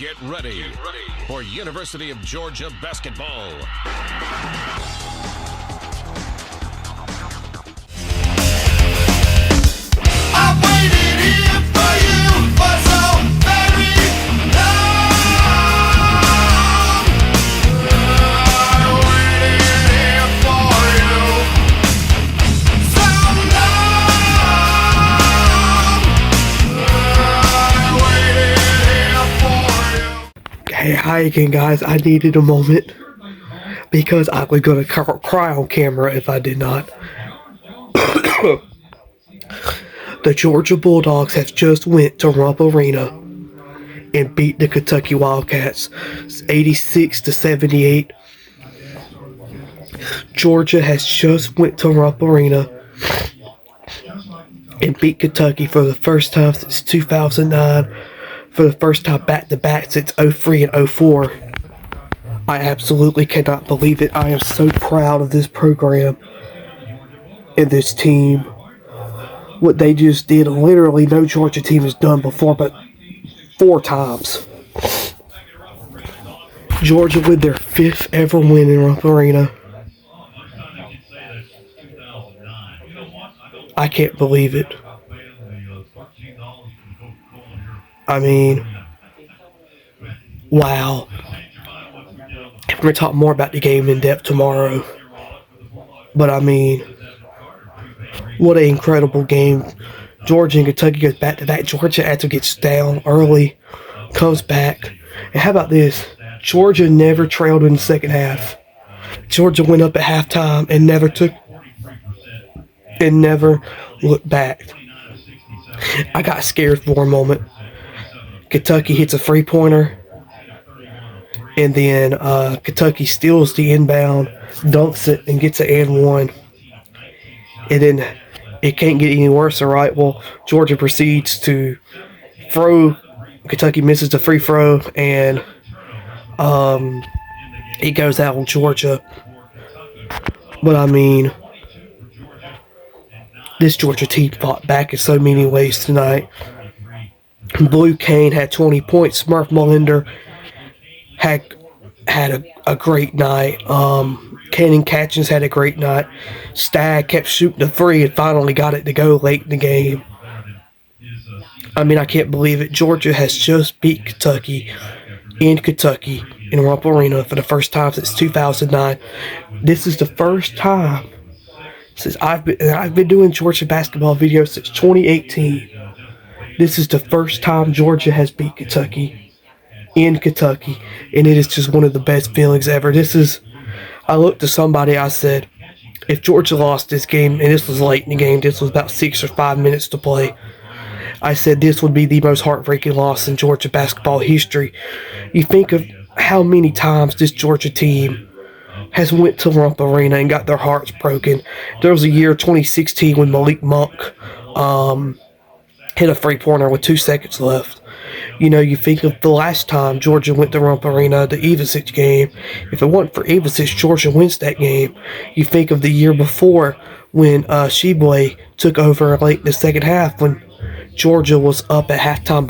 Get ready for University of Georgia basketball. I've waited here for you for so very long. I waited here for you so long. I waited here for you. Hey, hi again, guys. I needed a moment because I was gonna cry on camera if I did not. The Georgia Bulldogs have just went to Rump Arena and beat the Kentucky Wildcats 86-78. Georgia has just went to Rump Arena and beat Kentucky for the first time since 2009, for the first time back-to-back since 03 and 04. I absolutely cannot believe it. I am so proud of this program and this team. What they just did, literally no Georgia team has done before, but 4 times. Georgia with their 5th ever win in Rump Arena. I can't believe it. I mean, wow. We're going to talk more about the game in depth tomorrow. But I mean, what an incredible game. Georgia and Kentucky goes back to back. Georgia after gets down early, comes back. And how about this? Georgia never trailed in the second half. Georgia went up at halftime and never looked back. I got scared for a moment. Kentucky hits a free-pointer. And then Kentucky steals the inbound, dunks it, and gets an and one. And then it can't get any worse, all right? Well, Georgia proceeds to throw. Kentucky misses the free throw, and it goes out on Georgia. But, I mean, this Georgia team fought back in so many ways tonight. Blue Kane had 20 points. Smurf Molinder had a great night. Cannon Catchings had a great night. Stagg kept shooting the three and finally got it to go late in the game. I mean, I can't believe it. Georgia has just beat Kentucky in Rump Arena for the first time since 2009. This is the first time since I've been doing Georgia basketball videos since 2018. This is the first time Georgia has beat Kentucky in Kentucky, and it is just one of the best feelings ever. I looked to somebody, I said, if Georgia lost this game, and this was late in the game, this was about 6 or 5 minutes to play, I said this would be the most heartbreaking loss in Georgia basketball history. You think of how many times this Georgia team has went to Rump Arena and got their hearts broken. There was a year, 2016, when Malik Monk hit a three-pointer with 2 seconds left. You know, you think of the last time Georgia went to Rump Arena, the Ivicic game. If it wasn't for Ivicic, Georgia wins that game. You think of the year before when Sheboy took over late in the second half when Georgia was up at halftime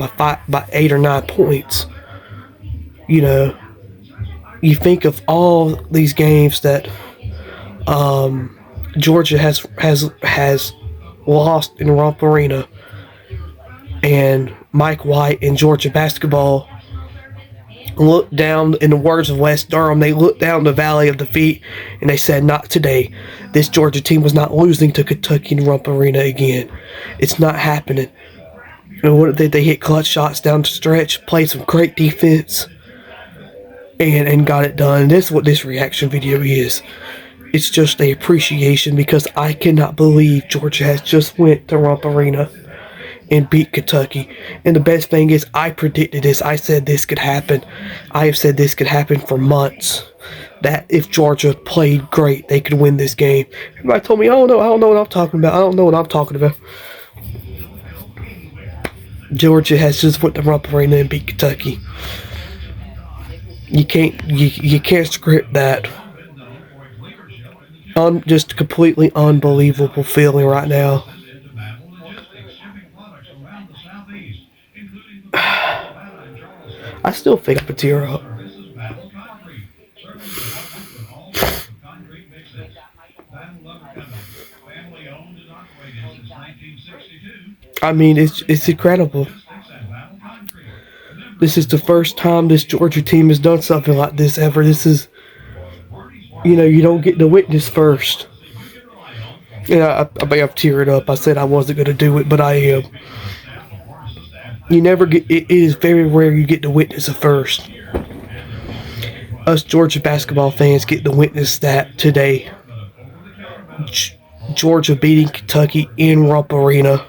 by 8 or 9 points. You know, you think of all these games that Georgia has lost in Rump Arena. And Mike White and Georgia basketball looked down, in the words of Wes Durham, they looked down the valley of defeat and they said, not today. This Georgia team was not losing to Kentucky in Rump Arena again. It's not happening. And what did they hit clutch shots down the stretch, played some great defense, and got it done. And this is what this reaction video is. It's just the appreciation because I cannot believe Georgia has just went to Rump Arena and beat Kentucky. And the best thing is, I predicted this. I said this could happen. I have said this could happen for months. That if Georgia played great, they could win this game. Everybody told me, I don't know what I'm talking about. I don't know what I'm talking about. Georgia has just went to Rump Arena and beat Kentucky. You can't script that. Just completely unbelievable feeling right now. I still think I could tear up. I mean, it's incredible. This is the first time this Georgia team has done something like this ever. This is, you don't get to witness first. Yeah, I may have teared up. I said I wasn't going to do it, but I am. You never get. It is very rare you get to witness it first. Us Georgia basketball fans get to witness that today. Georgia beating Kentucky in Rupp Arena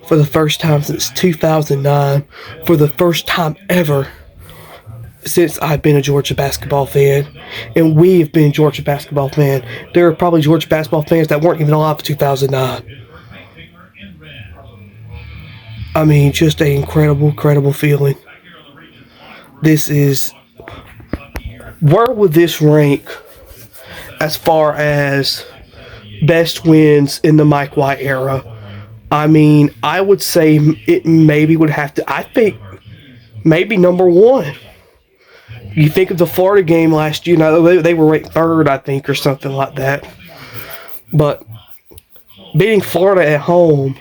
for the first time since 2009. For the first time ever since I've been a Georgia basketball fan, and we've been Georgia basketball fan. There are probably Georgia basketball fans that weren't even alive in 2009. I mean, just an incredible feeling. This is... Where would this rank as far as best wins in the Mike White era? I mean, I would say it maybe would have to... I think maybe number one. You think of the Florida game last year, they were ranked third, I think, or something like that. But beating Florida at home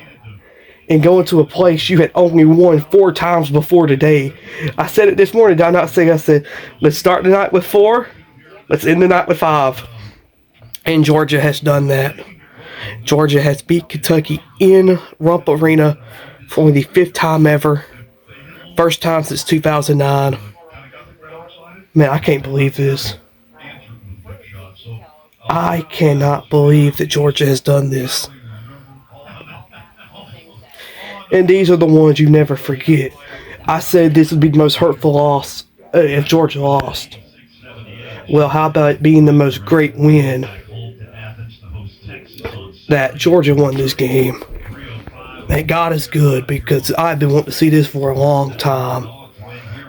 and going to a place you had only won 4 times before today. I said it this morning, did I not say? I said, let's start the night with 4, let's end the night with 5. And Georgia has done that. Georgia has beat Kentucky in Rupp Arena for only the 5th time ever. First time since 2009. Man, I can't believe this. I cannot believe that Georgia has done this. And these are the ones you never forget. I said this would be the most hurtful loss if Georgia lost. Well, how about it being the most great win that Georgia won this game? And God is good, because I've been wanting to see this for a long time.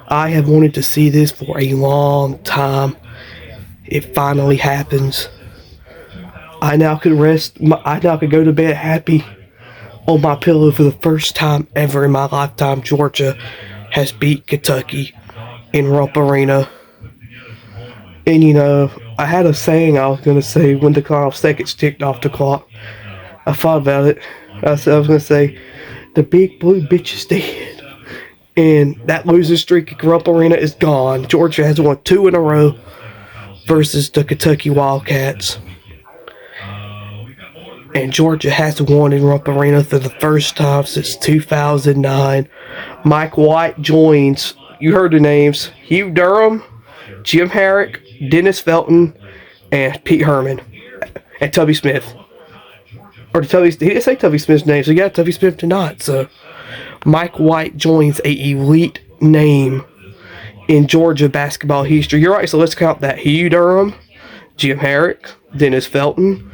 I have wanted to see this for a long time. It finally happens. I now could go to bed happy on my pillow for the first time ever in my lifetime. Georgia has beat Kentucky in Rupp Arena. And I had a saying I was going to say when the final seconds ticked off the clock. I thought about it. I was going to say, the big blue bitch is dead. And that losing streak at Rupp Arena is gone. Georgia has won 2 in a row versus the Kentucky Wildcats. And Georgia has won in Rupp Arena for the first time since 2009. Mike White joins, you heard the names, Hugh Durham, Jim Herrick, Dennis Felton, and Pete Herman. And Tubby Smith. He didn't say Tubby Smith's name, so yeah, Tubby Smith did not. So Mike White joins a elite name in Georgia basketball history. You're right, so let's count that. Hugh Durham, Jim Herrick, Dennis Felton,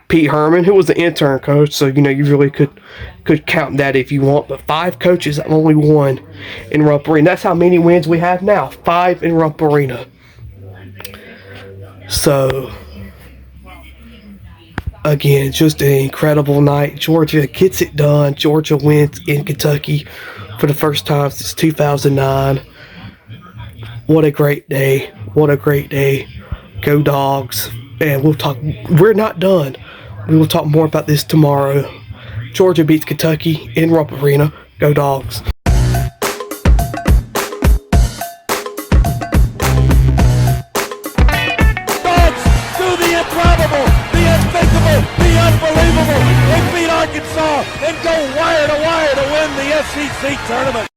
Pete Herman, who was the intern coach, so you really could count that if you want. But 5 coaches, only 1 in Rupp Arena. That's how many wins we have now. 5 in Rupp Arena. So, again, just an incredible night. Georgia gets it done. Georgia wins in Kentucky for the first time since 2009. What a great day. What a great day. Go Dawgs. And we're not done. We will talk more about this tomorrow. Georgia beats Kentucky in Rupp Arena. Go Dawgs. Dawgs do the improbable, the unthinkable, the unbelievable. They beat Arkansas and go wire to win the SEC tournament.